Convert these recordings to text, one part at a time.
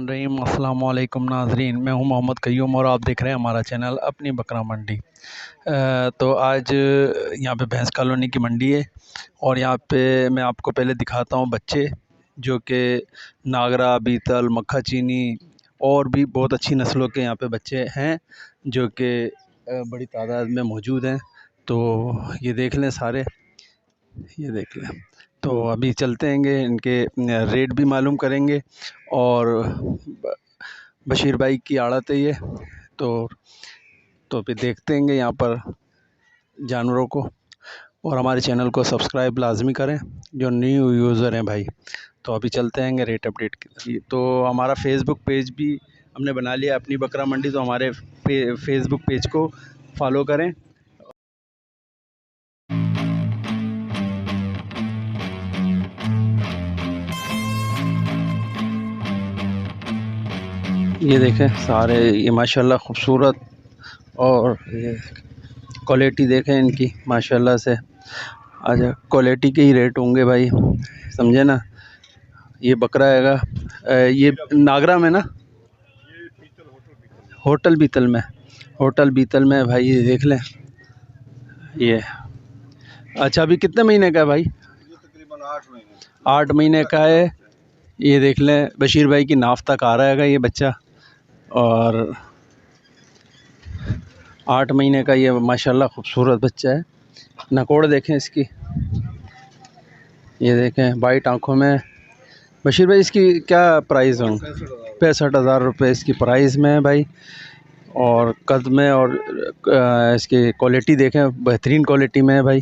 रहीम अस्सलाम वालेकुम नाज़रीन, मैं हूं मोहम्मद कयूम और आप देख रहे हैं हमारा चैनल अपनी बकरा मंडी। तो आज यहाँ पे भैंस कॉलोनी की मंडी है और यहाँ पे मैं आपको पहले दिखाता हूँ बच्चे जो कि नागरा, बीतल, मक्खा चीनी और भी बहुत अच्छी नस्लों के यहाँ पे बच्चे हैं जो कि बड़ी तादाद में मौजूद हैं। तो ये देख लें सारे, ये देख लें। तो अभी चलते हैं, इनके रेट भी मालूम करेंगे और बशीर भाई की आड़त है ये। तो फिर देखते हैं यहाँ पर जानवरों को, और हमारे चैनल को सब्सक्राइब लाजमी करें जो न्यू यूज़र हैं भाई। तो अभी चलते हैं रेट अपडेट की। तो हमारा फेसबुक पेज भी हमने बना लिया अपनी बकरा मंडी, तो हमारे फेसबुक पेज को फॉलो करें। ये देखें सारे, ये माशाल्लाह खूबसूरत, और ये क्वालिटी देखें इनकी माशाल्लाह से। अच्छा, क्वालिटी के ही रेट होंगे भाई, समझे ना। ये बकरा हैगा, ये नागरा में ना, होटल बीतल में भाई। ये देख लें ये। अच्छा, अभी कितने महीने का है भाई? ये तकरीबन 8 महीने का है। ये देख लें, बशीर भाई की नाफ तक आ रहा है ये बच्चा, और 8 महीने का ये माशाल्लाह खूबसूरत बच्चा है। नकोड़ देखें इसकी, ये देखें वाइट आंखों में। बशीर भाई इसकी क्या प्राइस होंगे? 65,000 रुपये इसकी प्राइस में है भाई। और कद में और इसकी क्वालिटी देखें, बेहतरीन क्वालिटी में है भाई।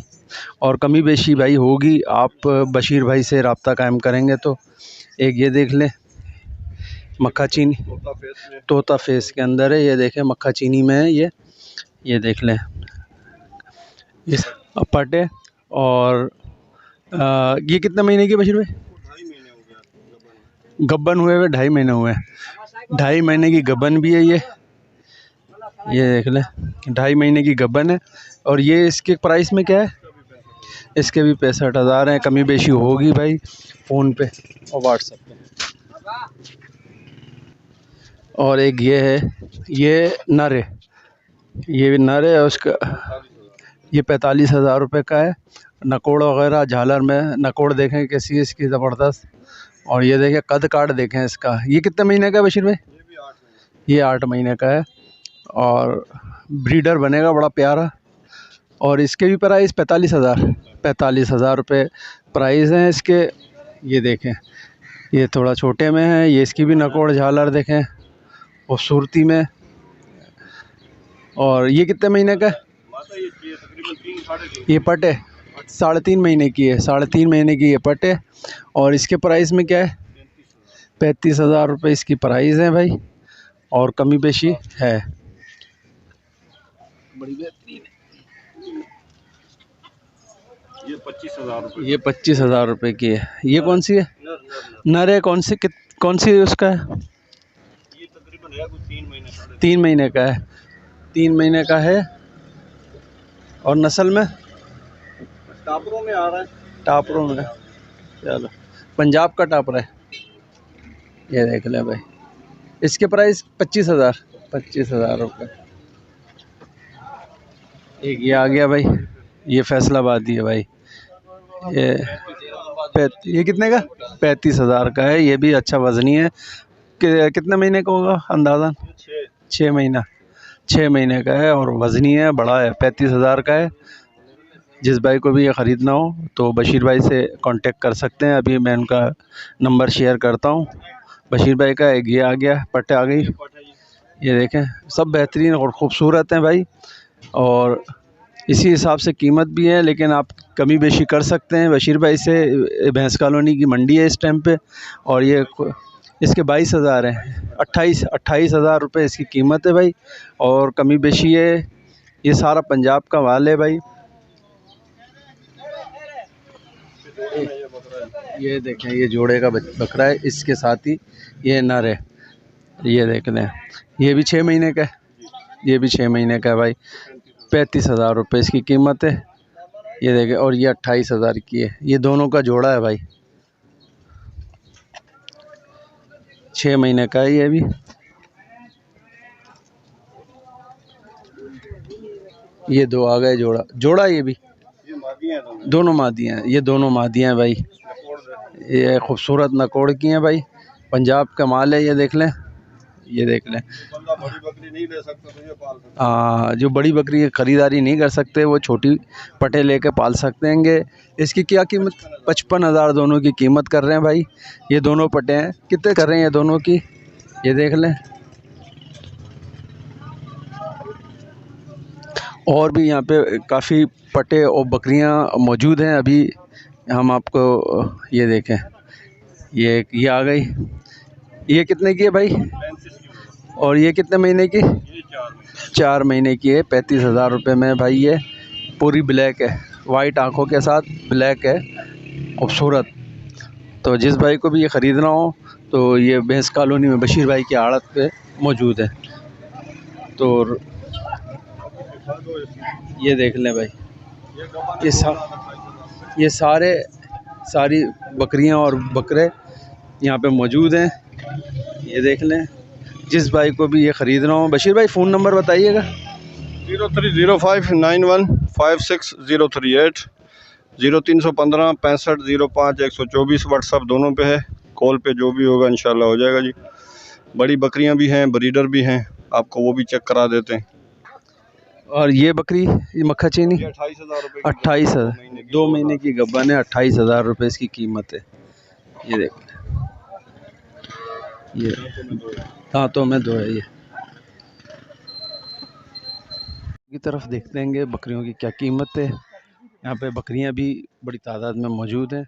और कमी बेशी भाई होगी, आप बशीर भाई से रब्ता कायम करेंगे तो। एक ये देख लें मक्खा चीनी, तोता फेस के अंदर है, ये देखें मक्खा चीनी में है ये देख लें इस पटे। और ये कितने महीने की बशीर भाई? 2.5 महीने हो गया गब्बन हुए 2.5 महीने हुए। 2.5 महीने की गब्बन भी है ये देख लें, 2.5 महीने की गब्बन है। और ये इसके प्राइस में क्या है? इसके भी 65,000 हैं। कमी बेशी होगी भाई फ़ोन पे और व्हाट्सएप पे। और एक ये है, ये नर है, ये भी नर है। उसका ये 45,000 रुपये का है। नकोड़ वगैरह झालर में नकोड़ देखें कैसी है इसकी, ज़बरदस्त। और ये देखें कद काट देखें इसका। ये कितने महीने का है बशीर भाई? ये 8 महीने का है और ब्रीडर बनेगा बड़ा प्यारा। और इसके भी प्राइस 45,000 रुपये प्राइस हैं इसके। ये देखें, ये थोड़ा छोटे में है। ये इसकी भी नकोड़ झालर देखें खूबसूरती में। और ये कितने महीने का है? ये पट है, 3.5 महीने की है, 3.5 महीने की ये पट है। और इसके प्राइस में क्या है? 35,000 रुपये इसकी प्राइस है भाई, और कमी बेशी है। बड़ी बेहतरीन है। ये 25,000 रुपये। ये 25,000 रुपये की है। ये कौन सी है? नर है। कौन सी उसका है? ये तकरीबन है कुछ 3 महीने 3 महीने का है। 3 महीने का है। और नस्ल में टापरों में आ रहा है। टापरों में, चलो पंजाब का टापर है। ये देख लें भाई, इसके प्राइस 25,000 रुपये। एक ये आ गया भाई, ये फैसलाबादी है भाई। ये कितने का? 35,000 का है। ये भी अच्छा वजनी है। कितने महीने का होगा अंदाज़ा? 6 महीने का है और वजनी है, बड़ा है। 35,000 का है। जिस भाई को भी ये ख़रीदना हो तो बशीर भाई से कांटेक्ट कर सकते हैं। अभी मैं उनका नंबर शेयर करता हूँ बशीर भाई का। एक ये आ गया, पट्टे आ गई। ये देखें सब बेहतरीन और ख़ूबसूरत हैं भाई, और इसी हिसाब से कीमत भी है, लेकिन आप कमी बेशी कर सकते हैं बशीर भाई से। भैंस कॉलोनी की मंडी है इस टाइम पे, और ये इसके 22,000 हैं। 28,000 रुपये इसकी कीमत है भाई, और कमी बेशी है। ये सारा पंजाब का माल है भाई। ये देखें, ये जोड़े का बकरा है, इसके साथ ही ये नर है। ये देख लें, ये भी 6 महीने का है। ये भी 6 महीने का है भाई। 35,000 रुपये इसकी कीमत है। ये देखें, और ये 28,000 की है। ये दोनों का जोड़ा है भाई। 6 महीने का है ये भी। ये दो आ गए जोड़ा, जोड़ा ये भी ये मादी हैं दोनों। दोनों मादियाँ हैं, ये दोनों मादियाँ हैं भाई। नकोड़ देते ये खूबसूरत नकोड़ की हैं भाई, पंजाब का माल है। ये देख लें, ये देख लें। हैं। जो बंदा बड़ी बकरी नहीं ले सकता तो ये पाल सकता है। जो बड़ी बकरी की ख़रीदारी नहीं कर सकते वो छोटी पटे लेके पाल सकते हैं। इसकी क्या कीमत? 55,000 दोनों की कीमत कर रहे हैं भाई। ये दोनों पटे हैं, कितने कर रहे हैं ये दोनों की? ये देख लें। और भी यहाँ पे काफ़ी पटे और बकरियाँ मौजूद हैं। अभी हम आपको ये देखें, ये आ गई। ये कितने की है भाई? 35 की। और ये कितने महीने की? ये 4 महीने। 4 महीने की है। 35,000 रुपये में भाई। ये पूरी ब्लैक है, वाइट आँखों के साथ ब्लैक है, खूबसूरत। तो जिस भाई को भी ये ख़रीदना हो तो ये भैंस कॉलोनी में बशीर भाई की आड़त पे मौजूद है। तो दिखा दो इसमें। ये देख लें भाई, ये गबन ये ये सारी बकरियां और बकरे यहाँ पे मौजूद हैं। ये देख लें। जिस भाई को भी ये ख़रीदना हो, बशीर भाई फ़ोन नंबर बताइएगा। 0305915638, 0315 65 05 124। व्हाट्सअप दोनों पे है, कॉल पे जो भी होगा इंशाल्लाह हो जाएगा जी। बड़ी बकरियां भी हैं, ब्रीडर भी हैं, आपको वो भी चेक करा देते हैं। और ये बकरी, ये मक्खा चीनी, ये 28,000 रुपये 28,000, 2 महीने की गब्बन है। 28,000 रुपये इसकी कीमत है। ये देख, ये दांतों में दो है। ये की तरफ देखते हैं बकरियों की क्या कीमत है। यहाँ पे बकरियाँ भी बड़ी तादाद में मौजूद हैं।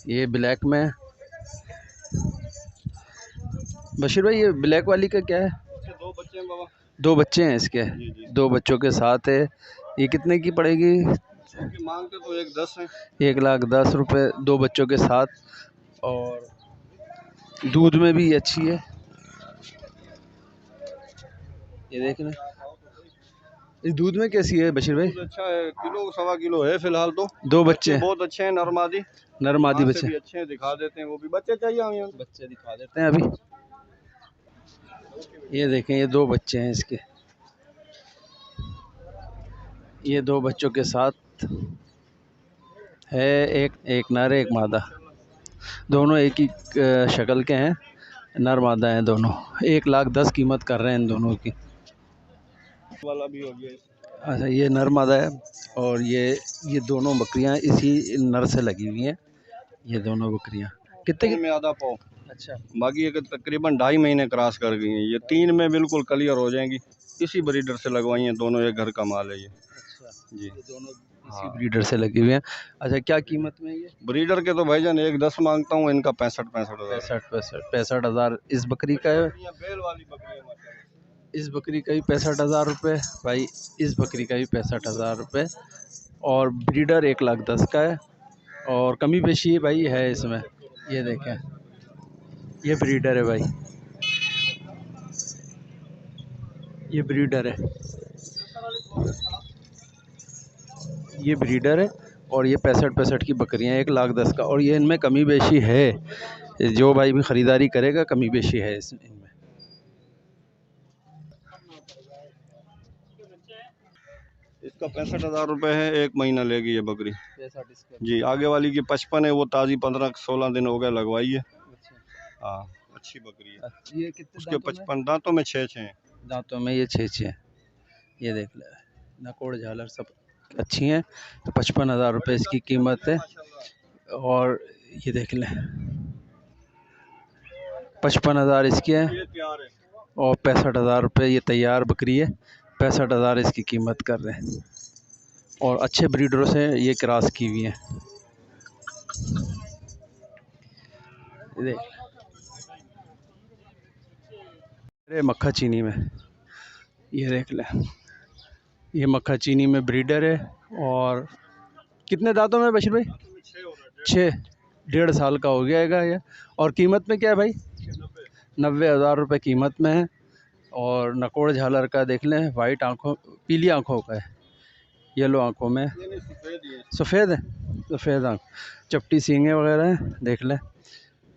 ये ब्लैक में, बशीर भाई ये ब्लैक वाली का क्या है? इसके 2 बच्चे हैं बाबा। 2 बच्चे हैं इसके। जी जी। 2 बच्चों के साथ है। ये कितने की पड़ेगी? इनकी मांगते तो 1,10 है। 1,10,000 रुपये 2 बच्चों के साथ। और दूध में भी अच्छी है। ये देख लें, इस दूध में कैसी है बशीर भाई? दूध अच्छा है, किलो सवा किलो है फिलहाल तो। 2 बच्चे बहुत अच्छे हैं, नरमादी नरमादी से बच्चे। भी अच्छे हैं, दिखा देते हैं वो भी। बच्चे चाहिए हमें? बच्चे दिखा देते हैं अभी। ये देखें, ये 2 बच्चे हैं इसके। ये 2 बच्चों के साथ है। एक नर एक मादा, दोनों एक ही शक्ल के हैं, नर मादा हैं दोनों। 1,10,000 कीमत कर रहे हैं इन दोनों की। वाला भी हो गया। अच्छा, ये नर मादा है। और ये दोनों बकरियां इसी नर से लगी हुई हैं। ये दोनों बकरियां कितने में आधा पाव। अच्छा, बाकी एक तकरीबन 2.5 महीने क्रॉस कर गई हैं। ये 3 में बिल्कुल क्लियर हो जाएंगी। इसी ब्रीडर से लगवाई हैं दोनों, एक घर का माल है ये। अच्छा जी, ये दोनों इसी ब्रीडर से लगी हुई हैं। अच्छा, क्या कीमत में ये? ब्रीडर के तो भाईजान 1,10 मांगता हूँ, इनका 65,000। 65,000 इस बकरी का है। बेल वाली बकरी है माशाल्लाह। इस बकरी का भी 65,000 रुपये भाई। इस बकरी का भी 65,000 रुपये। और ब्रीडर 1,10,000 का है। और कमी पेशी भाई है इसमें। ये देखें, ये ब्रीडर है भाई, ये ब्रीडर है, ये ब्रीडर है। और ये 65 की बकरियां 1,10,000 का। और ये इनमें कमी बेशी है, जो भाई भी ख़रीदारी करेगा कमी बेशी है इनमें। इसका 65,000 रुपये है, 1 महीना लेगी ये बकरी। जी, आगे वाली की 55 है, वो ताज़ी 15-16 दिन हो गए लगवाई है। हाँ, अच्छी बकरी है। ये कितने उसके 55 दांतों में 6 हैं। दांतों में ये 6 हैं। ये देख ले, नकोड़ झालर सब अच्छी हैं। 55,000 रुपये इसकी कीमत है। और ये देख लें, 55,000 इसकी है। ये तैयार है। और 65,000 रुपये ये तैयार बकरी है। 65,000 इसकी कीमत कर रहे हैं। और अच्छे ब्रीडरों से ये क्रॉस की हुई है। देख, अरे मक्खा चीनी में, ये देख लें, ये मक्खा चीनी में ब्रीडर है। और कितने दांतों में बशीर भाई? 6, 1.5 साल का हो गया ये। और कीमत में क्या है भाई? 90,000 रुपये कीमत में है। और नकोड़ झालर का देख लें, वाइट आँखों, पीली आँखों का है, येलो आँखों में, सफ़ेद है, सफ़ेद आँख, चपटी सींगे वगैरह हैं। देख लें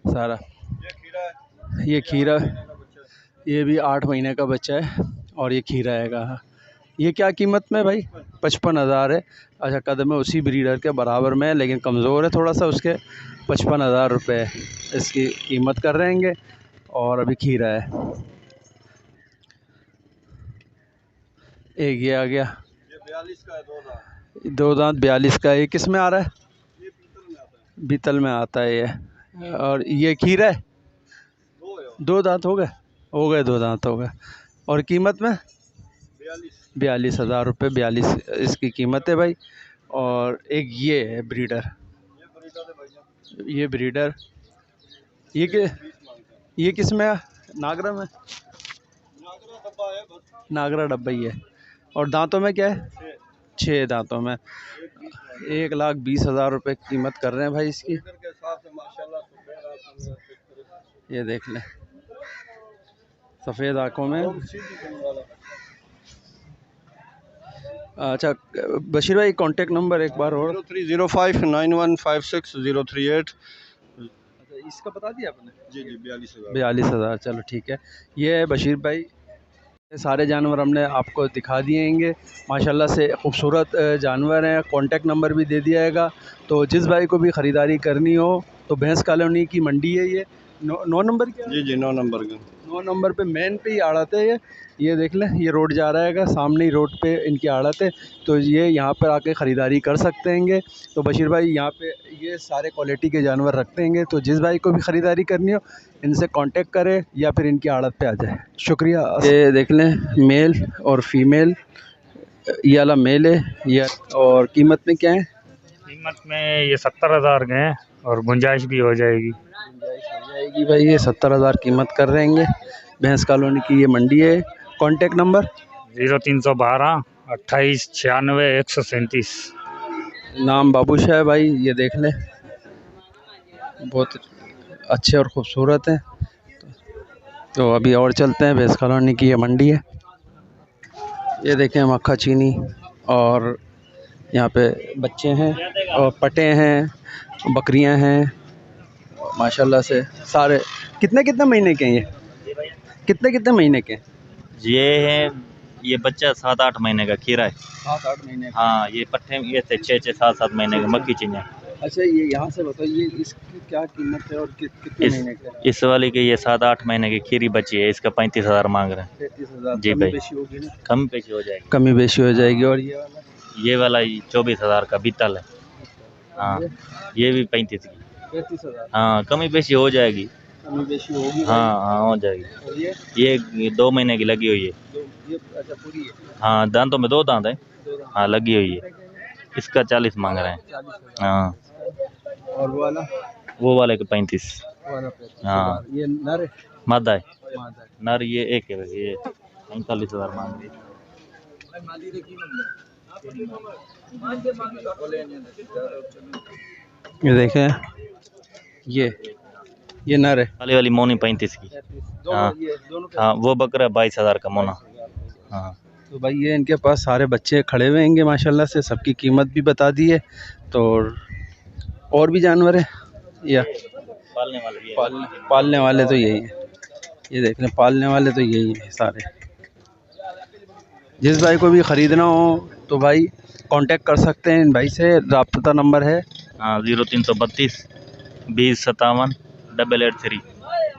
सारा। ये खीरा, ये भी 8 महीने का बच्चा है और ये खीरा है। ये क्या कीमत में भाई? 55,000 है। अच्छा, कदम है उसी ब्रीडर के बराबर में है लेकिन कमज़ोर है थोड़ा सा, उसके 55,000 रुपये इसकी कीमत कर रहेंगे। और अभी खीरा है। एक ये आ गया, ये 42 का है, 2 दांत 42 का। ये किस में आ रहा है? ये पीतल में आता है। बीतल में आता है ये। और ये खीरा है, 2 दांत हो गए 2 दांत हो गए। और कीमत में 42,000 रुपये, 42 इसकी कीमत है भाई। और एक ये है ब्रीडर, ये ब्रीडर, ये किस में है? नागरा में, नागरा डब्बा ही है। और दांतों में क्या है? 6 दांतों में। 1,20,000 रुपये कीमत कर रहे हैं भाई इसकी। ये देख लें, सफ़ेद आँखों में। अच्छा बशीर भाई, कांटेक्ट नंबर एक बार और। 03059156,038। इसका बता दिया आपने? जी 42,000। 42,000, चलो ठीक है। ये है बशीर भाई, ये सारे जानवर हमने आपको दिखा दिएंगे। माशाल्लाह से खूबसूरत जानवर हैं। कांटेक्ट नंबर भी दे दिया जाएगा। तो जिस भाई को भी ख़रीदारी करनी हो तो भैंस कॉलोनी की मंडी है ये, 9 नंबर की। जी 9 नंबर का। 9 नंबर पे मेन पे ही आड़त है ये देख लें, ये रोड जा रहा है, सामने ही रोड पे इनकी आड़त है। तो ये यहाँ पर आके ख़रीदारी कर सकते हैं। तो बशीर भाई यहाँ पे ये सारे क्वालिटी के जानवर रखते हैं। तो जिस भाई को भी ख़रीदारी करनी हो इनसे कांटेक्ट करें या फिर इनकी आड़त पे आ जाए। शुक्रिया। ये देख लें, मेल और फीमेल, ये वाला मेल है ये। और कीमत में क्या है? कीमत में ये 70,000 के हैं और गुंजाइश भी हो जाएगी। भाई ये 70,000 कीमत कर रहे हैं। भैंस कॉलोनी की ये मंडी है। Contact number 0312 28 96 137। नाम बाबूशाह है भाई। ये देख लें, बहुत अच्छे और ख़ूबसूरत हैं। तो अभी और चलते हैं, भैंस कॉलोनी की ये मंडी है। ये देखें, मक्खा चीनी और यहाँ पे बच्चे हैं और पटे हैं, बकरियां हैं माशाल्लाह से सारे। कितने कितने महीने के हैं ये? कितने कितने महीने के? ये है, ये बच्चा 7-8 महीने का खीरा है। 7-8 महीने का। हाँ, ये पट्टे ये थे 6-6 7-7 महीने के मक्खी चिन्ह। अच्छा, ये यहाँ से बताइए इसकी क्या कीमत है और कितने महीने का? इस वाली के ये 7-8 महीने की खीरी बच्ची है, इसका 35,000 मांग रहे हैं। 35,000 जी भाई, कम पेशी हो जाएगी। कमी बेशी हो जाएगी। और ये वाला 24,000 का बीतल है। हाँ, ये भी 35 की। 35,000। हाँ, कमी पेशी हो जाएगी। कमी बेशी होगी। हाँ हो जाएगी। और ये 2 महीने की लगी हुई है। ये अच्छा पूरी है? हाँ, दांतों में 2 दांत है। हाँ, लगी हुई है। इसका 40 मांग रहे हैं। हाँ। और वो वाले के 35। हाँ, ये नर है? मादा है। नर ये एक है, ये 45,000 मांग रही है। ये देखें, ये नर है। काली वाली मोनी 35 की। हाँ हाँ, वो बकरा 22,000 का मोना। हाँ। तो भाई ये इनके पास सारे बच्चे खड़े हुए हैं माशाल्लाह से, सबकी कीमत भी बता दी है। तो और भी जानवर है या पालने वाले भी है। पालने वाले तो यही है। ये देख लें, पालने वाले तो यही है सारे। जिस भाई को भी ख़रीदना हो तो भाई कांटेक्ट कर सकते हैं इन भाई से। राब्ता नंबर है 0332 20 57 883।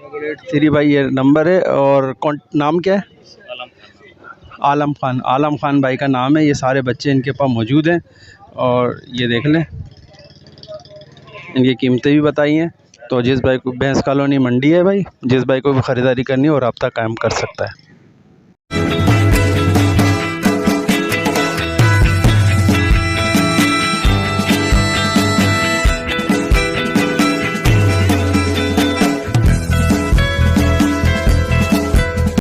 883 भाई ये नंबर है। और नाम क्या है? आलम खान। आलम खान भाई का नाम है। ये सारे बच्चे इनके पास मौजूद हैं। और ये देख लें, इनकी कीमतें भी बताई हैं। तो जिस भाई को, भैंस कॉलोनी मंडी है भाई, जिस भाई को भी ख़रीदारी करनी हो रब्ता कायम कर सकता है।